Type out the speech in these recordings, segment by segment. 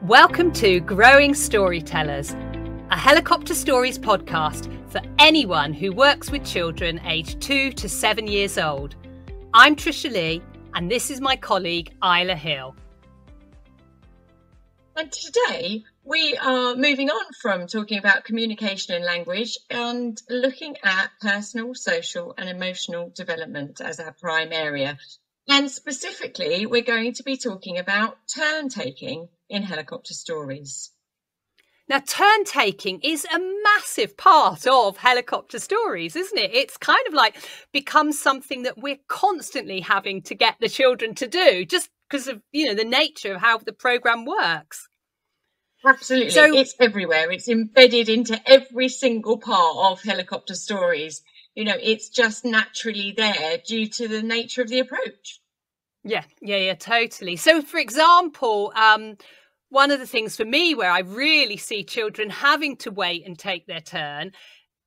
Welcome to Growing Storytellers, a helicopter stories podcast for anyone who works with children aged 2 to 7 years old. I'm Trisha Lee, and this is my colleague Isla Hill. And today we are moving on from talking about communication and language and looking at personal, social and emotional development as our prime area. And specifically, we're going to be talking about turn taking in helicopter stories. Now, turn taking is a massive part of helicopter stories, isn't it? It's kind of like becomes something that we're constantly having to get the children to do just because of, the nature of how the programme works. Absolutely. So, it's everywhere. It's embedded into every single part of helicopter stories. It's just naturally there due to the nature of the approach. Yeah, totally. So, for example, one of the things for me where I really see children having to wait and take their turn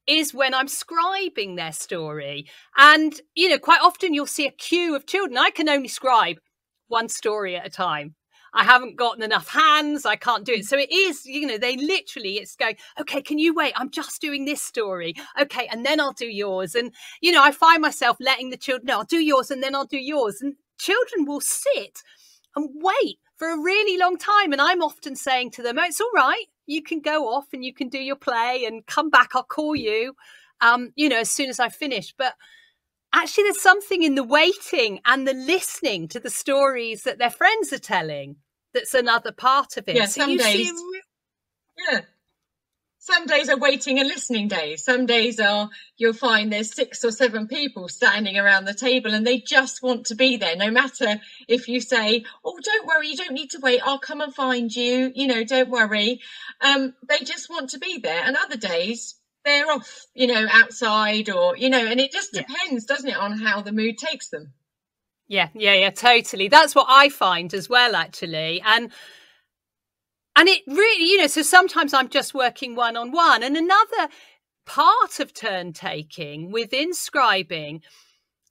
is when I'm scribing their story. And, quite often you'll see a queue of children. I can only scribe one story at a time. I haven't gotten enough hands. I can't do it. So it is, it's going, okay, can you wait? I'm just doing this story. Okay. And then I'll do yours. And, I find myself letting the children know, I'll do yours and then I'll do yours. And children will sit and wait for a really long time. And I'm often saying to them, oh, it's all right. You can go off and you can do your play and come back. I'll call you, as soon as I finish. But actually, there's something in the waiting and the listening to the stories that their friends are telling that's another part of it. Yeah, so some days are waiting and listening days. Some days you'll find there's 6 or 7 people standing around the table and they just want to be there. No matter if you say, oh, don't worry, you don't need to wait. I'll come and find you. Don't worry. They just want to be there. And other days, they're off, outside or, and it just depends, doesn't it, on how the mood takes them. Yeah, totally. That's what I find as well, actually. And it really, so sometimes I'm just working one-on-one. And another part of turn taking within scribing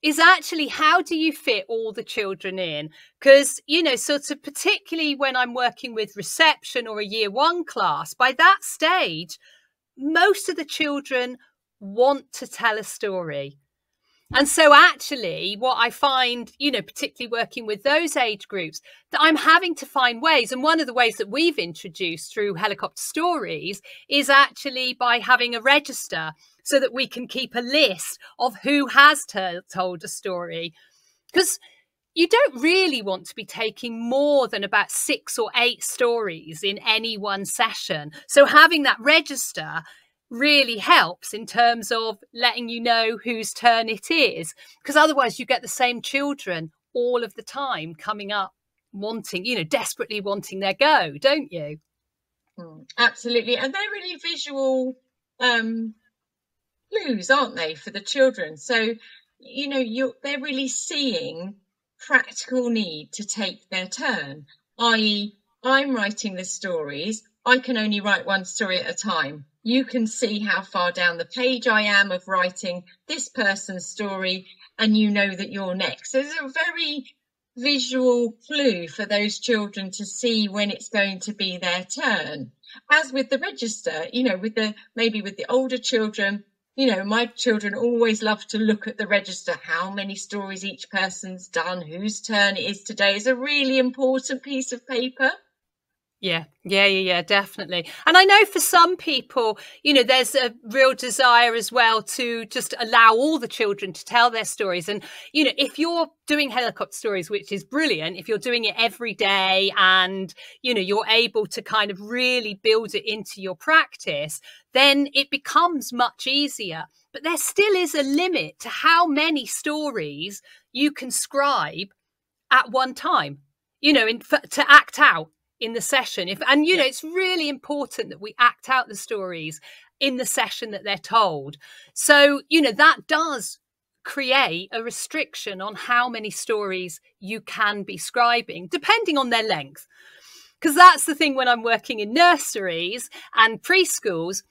is actually how do you fit all the children in? Because, sort of particularly when I'm working with reception or a year 1 class, by that stage, most of the children want to tell a story. And so actually what I find, particularly working with those age groups, that I'm having to find ways. And one of the ways that we've introduced through helicopter stories is actually by having a register so that we can keep a list of who has told a story. Because you don't really want to be taking more than about 6 or 8 stories in any one session. So having that register really helps in terms of letting you know whose turn it is, because otherwise you get the same children all of the time coming up wanting, desperately wanting their go, don't you? Absolutely. And they're really visual clues, aren't they, for the children? So, they're really seeing practical need to take their turn, i.e. I'm writing the stories. I can only write one story at a time. You can see how far down the page I am of writing this person's story, and you know that you're next. So there's a very visual clue for those children to see when it's going to be their turn. As with the register, with the older children, my children always love to look at the register, how many stories each person's done, whose turn it is today is a really important piece of paper. Yeah, definitely. And I know for some people, there's a real desire as well to just allow all the children to tell their stories. And, if you're doing helicopter stories, which is brilliant, if you're doing it every day and, you're able to kind of really build it into your practice, then it becomes much easier. But there still is a limit to how many stories you can scribe at one time, to act out in the session. It's really important that we act out the stories in the session that they're told. So, that does create a restriction on how many stories you can be scribing, depending on their length. Because that's the thing when I'm working in nurseries and preschools,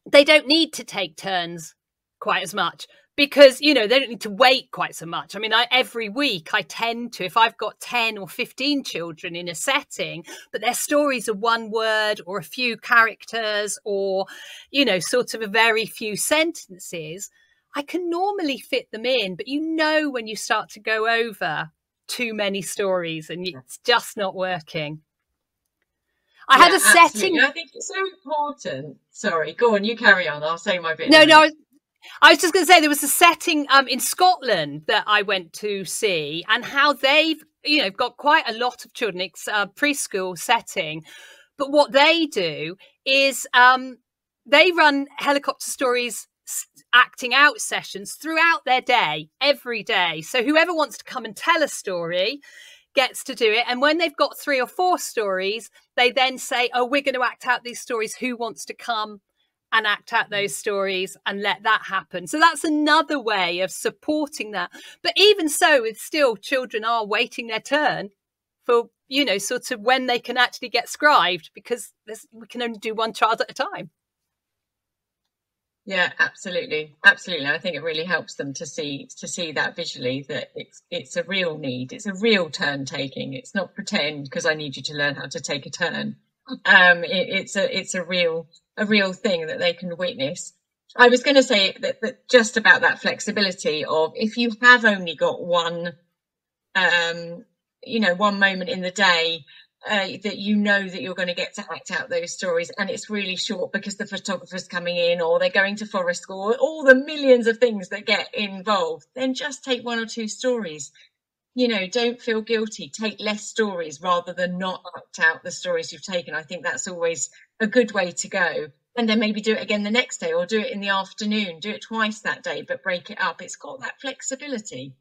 they don't need to take turns quite as much. because, you know, they don't need to wait quite so much. I mean, every week I tend to, if I've got 10 or 15 children in a setting, but their stories are one word or a few characters or, you know, sort of a very few sentences, I can normally fit them in. But you know, when you start to go over too many stories and it's just not working. I had a setting. I think it's so important. Sorry, go on, you carry on. I'll say my bit. No, I was just going to say there was a setting in Scotland that I went to see, and how they've, you know, got quite a lot of children. It's a preschool setting, but what they do is they run helicopter stories acting out sessions throughout their day, every day. So whoever wants to come and tell a story gets to do it. And when they've got 3 or 4 stories, they then say, oh, we're going to act out these stories. Who wants to come and act out those stories and let that happen? So that's another way of supporting that. But even so, it's still, children are waiting their turn for, you know, sort of when they can actually get scribed, because we can only do one child at a time. Yeah, absolutely. I think it really helps them to see that visually, that it's a real need. It's a real turn taking. It's not pretend because I need you to learn how to take a turn. It's a real thing that they can witness. I was going to say that just about that flexibility of, if you have only got one moment in the day that you know that you're going to get to act out those stories, and it's really short because the photographer's coming in or they're going to forest school, all the millions of things that get involved, then just take 1 or 2 stories. You know, don't feel guilty. Take less stories rather than not act out the stories you've taken. I think that's always a good way to go. And then maybe do it again the next day, or do it in the afternoon, do it twice that day, but break it up. It's got that flexibility.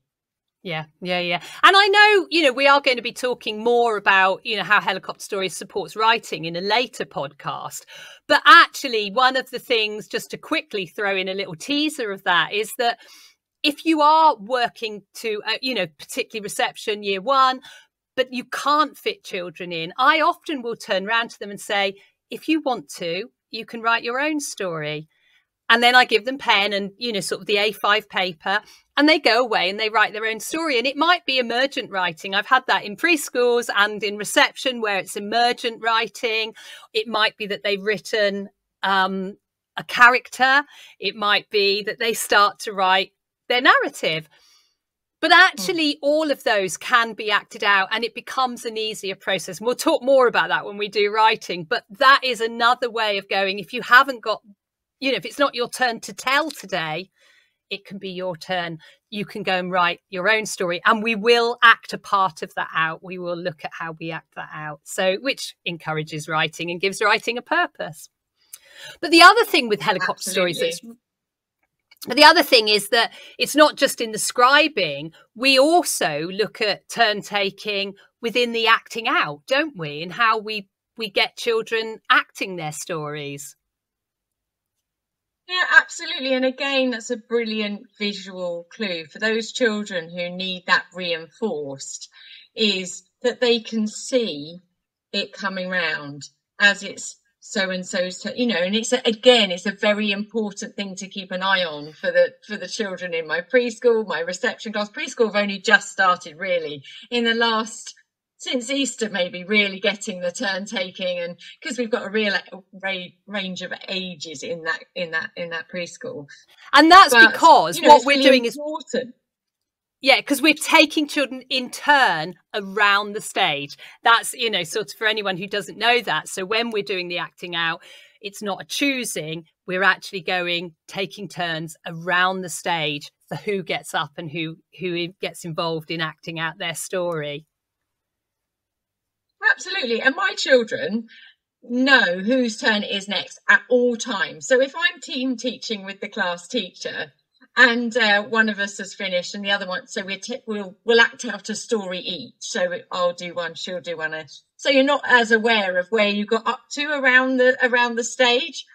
Yeah. And I know, you know, we are going to be talking more about, you know, how helicopter stories supports writing in a later podcast. But actually, one of the things, just to quickly throw in a little teaser of that, is that if you are working to, you know, particularly reception year 1, but you can't fit children in, I often will turn around to them and say, if you want to, you can write your own story. And then I give them pen and, you know, sort of the A5 paper, and they go away and they write their own story. And it might be emergent writing. I've had that in preschools and in reception, where it's emergent writing. It might be that they've written a character. It might be that they start to write their narrative. But actually, all of those can be acted out, and it becomes an easier process. And we'll talk more about that when we do writing. But that is another way of going. If you haven't got, you know, if it's not your turn to tell today, it can be your turn. You can go and write your own story, and we will act a part of that out. We will look at how we act that out. So, which encourages writing and gives writing a purpose. But the other thing with helicopter stories, the other thing is that it's not just in the scribing. We also look at turn taking within the acting out, don't we? And how we get children acting their stories. Yeah, absolutely. And again, that's a brilliant visual clue for those children who need that reinforced, is that they can see it coming round as it's so-and-so's, you know. And it's a very important thing to keep an eye on for the children in my preschool, my reception class. Preschool have only just started really in the last, since Easter, maybe, really getting the turn taking, and because we've got a real range of ages in that preschool. And that's because what we're doing is important. Yeah, because we're taking children in turn around the stage. That's, you know, sort of for anyone who doesn't know that. So when we're doing the acting out, it's not a choosing. We're actually taking turns around the stage for who gets up and who gets involved in acting out their story. Absolutely. And my children know whose turn it is next at all times. So if I'm team teaching with the class teacher and one of us has finished and the other one, so we'll act out a story each. So I'll do one, she'll do one. So you're not as aware of where you got up to around the stage.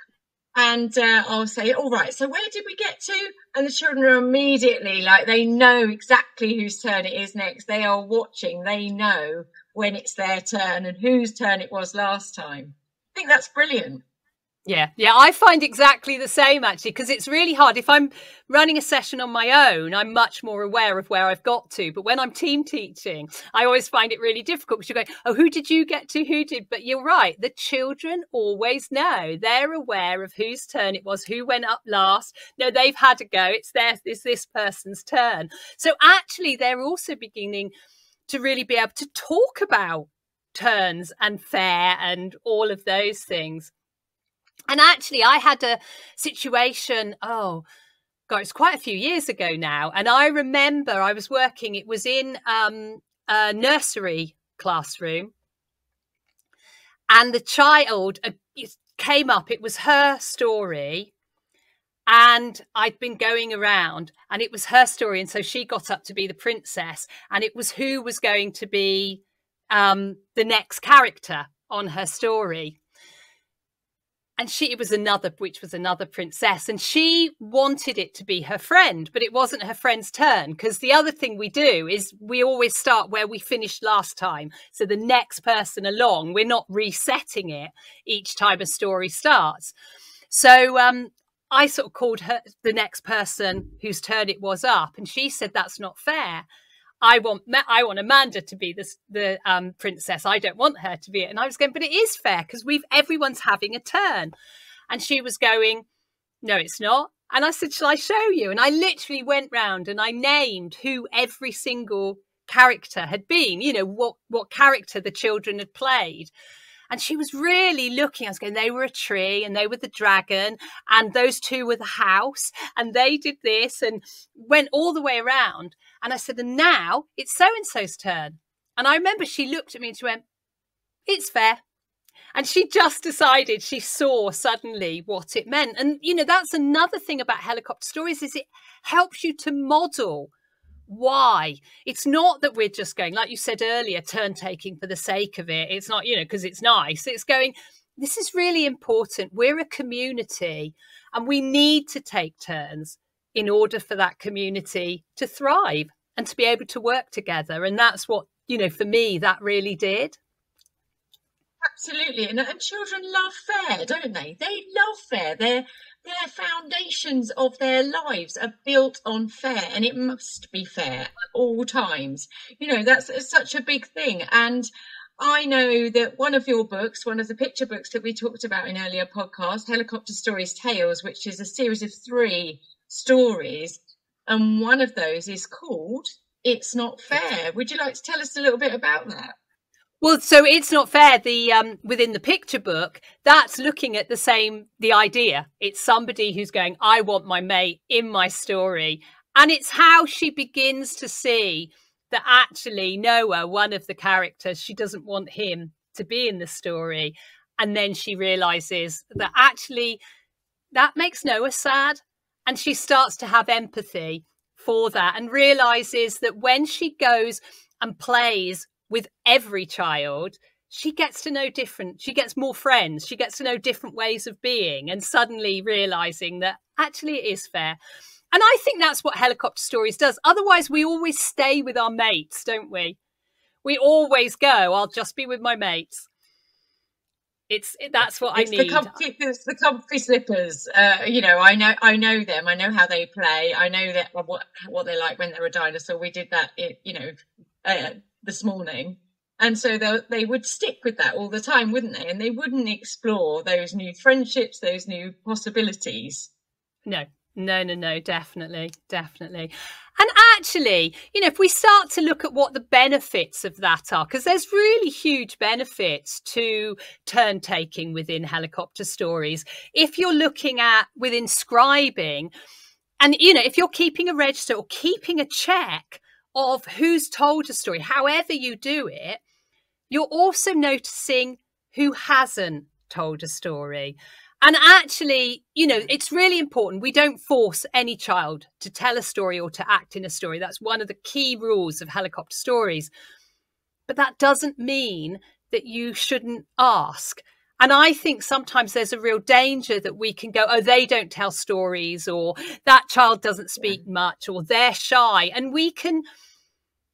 And I'll say, all right, so where did we get to? And the children are immediately, like, they know exactly whose turn it is next. They are watching. They know when it's their turn and whose turn it was last time. I think that's brilliant. Yeah, I find exactly the same, actually, because it's really hard. If I'm running a session on my own, I'm much more aware of where I've got to. But when I'm team teaching, I always find it really difficult because you're going, oh, who did you get to? Who did? But you're right. The children always know. They're aware of whose turn it was, who went up last. No, they've had a go. It's this person's turn. So actually, they're also beginning to really be able to talk about turns and fair and all of those things. And actually, I had a situation, oh, God, it's quite a few years ago now. And I remember I was working, it was in a nursery classroom. And the child came up, it was her story. And I'd been going around and it was her story. And so she got up to be the princess. And it was who was going to be the next character on her story. And it was another princess, and she wanted it to be her friend, but it wasn't her friend's turn, because the other thing we do is we always start where we finished last time. So the next person along, we're not resetting it each time a story starts. So I sort of called her the next person whose turn it was up, and she said, that's not fair. I want Amanda to be the princess. I don't want her to be it. And I was going, but it is fair because everyone's having a turn. And she was going, no, it's not. And I said, shall I show you? And I literally went round and I named who every single character had been, you know, what character the children had played. And she was really looking. I was going, they were a tree and they were the dragon and those two were the house and they did this, and went all the way around. And I said, and now it's so-and-so's turn. And I remember she looked at me and she went, it's fair. And she just decided, she saw suddenly what it meant. And, you know, that's another thing about helicopter stories, is it helps you to model why. It's not that we're just going, like you said earlier, turn taking for the sake of it. It's not, you know, because it's nice. It's going, this is really important. We're a community and we need to take turns in order for that community to thrive and to be able to work together. And that's what, you know, for me, that really did. Absolutely. And children love fair, don't they? They love fair. Their foundations of their lives are built on fair, and it must be fair at all times. You know, that's such a big thing. And I know that one of your books, one of the picture books that we talked about in earlier podcasts, Helicopter Stories Tales, which is a series of 3 stories, and one of those is called It's Not Fair. Would you like to tell us a little bit about that? Well, so It's Not Fair, the within the picture book, that's looking at the idea. It's somebody who's going, I want my mate in my story. And it's how she begins to see that actually Noah, one of the characters, she doesn't want him to be in the story. And then she realizes that actually that makes Noah sad. And she starts to have empathy for that and realizes that when she goes and plays with every child, she gets to know different, she gets more friends, she gets to know different ways of being, and suddenly realizing that actually it is fair. And I think that's what Helicopter Stories does. Otherwise, we always stay with our mates, don't we? We always go, I'll just be with my mates. That's what I need. It's the comfy slippers. You know, I know them. I know how they play. I know that what they're like when they're a dinosaur. We did that, this morning, and so they would stick with that all the time, wouldn't they? And they wouldn't explore those new friendships, those new possibilities. No, definitely. And actually, you know, if we start to look at what the benefits of that are, because there's really huge benefits to turn taking within Helicopter Stories. If you're looking at within scribing, and, you know, if you're keeping a register or keeping a check of who's told a story, however you do it, you're also noticing who hasn't told a story. And actually, you know, it's really important. We don't force any child to tell a story or to act in a story. That's one of the key rules of Helicopter Stories. But that doesn't mean that you shouldn't ask. And I think sometimes there's a real danger that we can go, oh, they don't tell stories, or that child doesn't speak much, or they're shy. And we can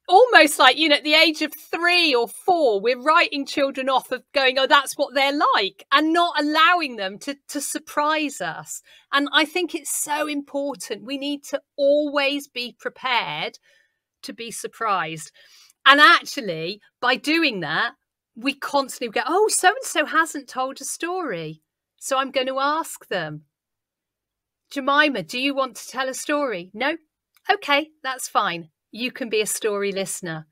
almost like, you know, at the age of 3 or 4, we're writing children off of going, oh, that's what they're like, and not allowing them to surprise us. And I think it's so important. We need to always be prepared to be surprised. And actually, by doing that, we constantly go, oh, so-and-so hasn't told a story, so I'm going to ask them. Jemima, do you want to tell a story? No? Okay, that's fine. You can be a story listener.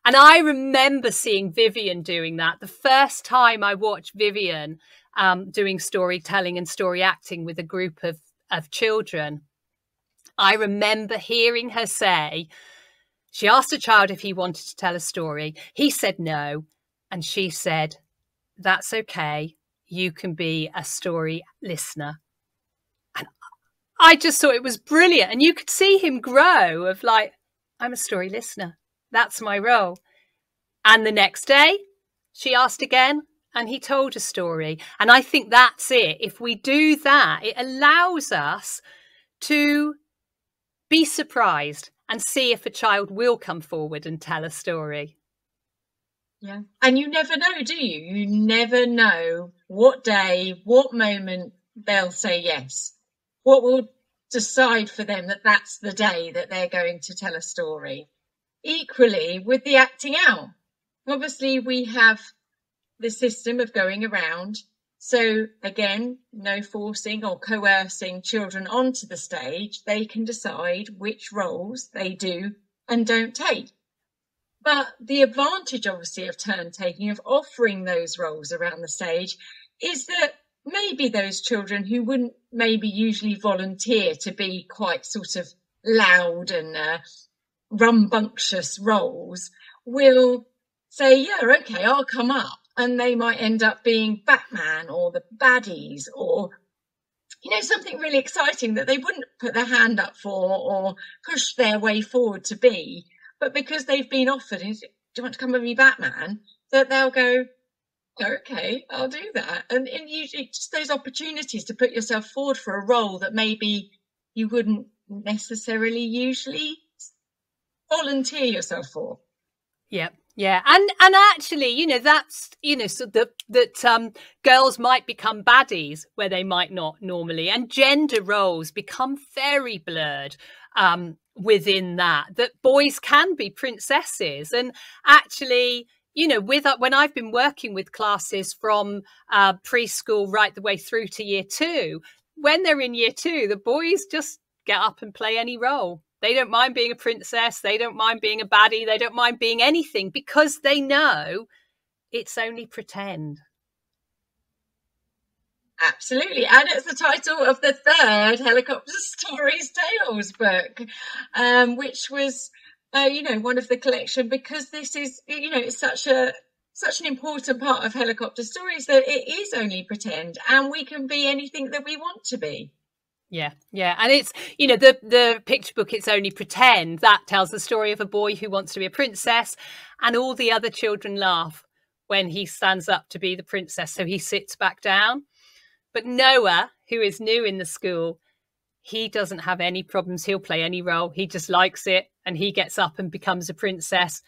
And I remember seeing Vivian doing that. The first time I watched Vivian doing storytelling and story acting with a group of children, I remember hearing her say, she asked a child if he wanted to tell a story. He said no. And she said, that's okay. You can be a story listener. And I just thought it was brilliant. And you could see him grow of like, I'm a story listener. That's my role. And the next day, she asked again, and he told a story. And I think that's it. If we do that, it allows us to be surprised and see if a child will come forward and tell a story. Yeah. And you never know, do you? You never know what day, what moment they'll say yes. What will decide for them that that's the day that they're going to tell a story. Equally with the acting out. Obviously, we have the system of going around. So again, no forcing or coercing children onto the stage. They can decide which roles they do and don't take. But the advantage, obviously, of turn taking, of offering those roles around the stage, is that maybe those children who wouldn't maybe usually volunteer to be quite sort of loud and rambunctious roles will say, yeah, okay, I'll come up. And they might end up being Batman or the baddies or, you know, something really exciting that they wouldn't put their hand up for or push their way forward to be. But because they've been offered, do you want to come with me, Batman? That they'll go, okay, I'll do that. And usually just those opportunities to put yourself forward for a role that maybe you wouldn't necessarily usually volunteer yourself for. Yeah. Yeah. And actually, you know, that's, you know, so that girls might become baddies where they might not normally, and gender roles become very blurred within that boys can be princesses. And actually, you know, when I've been working with classes from preschool right the way through to year 2, when they're in year 2, the boys just get up and play any role. They don't mind being a princess. They don't mind being a baddie. They don't mind being anything because they know it's only pretend. Absolutely. And it's the title of the 3rd Helicopter Stories Tales book, which was, you know, one of the collection, because this is, you know, it's such an important part of Helicopter Stories that it is only pretend and we can be anything that we want to be. Yeah, yeah. And it's, you know, the picture book, It's Only Pretend, that tells the story of a boy who wants to be a princess, and all the other children laugh when he stands up to be the princess, so he sits back down. But Noah, who is new in the school, he doesn't have any problems. He'll play any role. He just likes it, and he gets up and becomes a princess.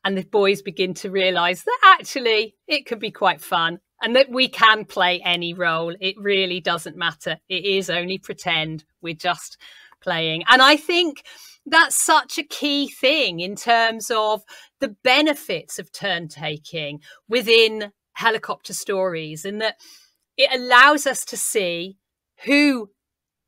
And the boys begin to realise that actually it can be quite fun. And that we can play any role. It really doesn't matter. It is only pretend. We're just playing. And I think that's such a key thing in terms of the benefits of turn taking within Helicopter Stories, and that it allows us to see who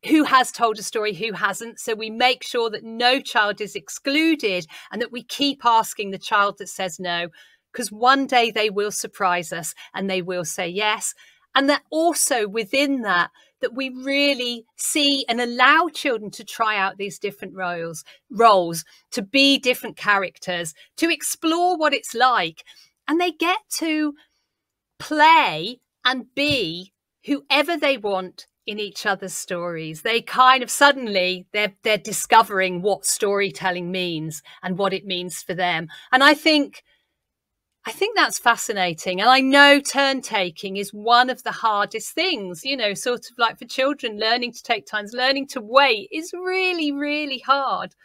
has told a story, who hasn't. So we make sure that no child is excluded, and that we keep asking the child that says no, because one day they will surprise us and they will say yes. And that also within that we really see and allow children to try out these different roles, to be different characters, to explore what it's like. And they get to play and be whoever they want in each other's stories. They kind of suddenly, they're discovering what storytelling means and what it means for them. And I think that's fascinating. And I know turn taking is one of the hardest things, you know, sort of like for children, learning to take turns, learning to wait is really, really hard.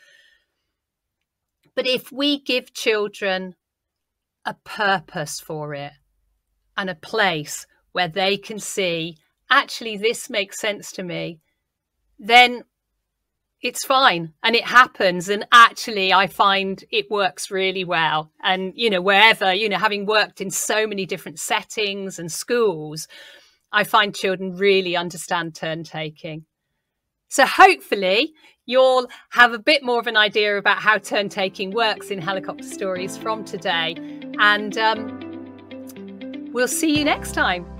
But if we give children a purpose for it and a place where they can see, actually, this makes sense to me, then it's fine and it happens. And actually, I find it works really well. And, wherever, having worked in so many different settings and schools, I find children really understand turn taking. So hopefully you'll have a bit more of an idea about how turn taking works in Helicopter Stories from today. And we'll see you next time.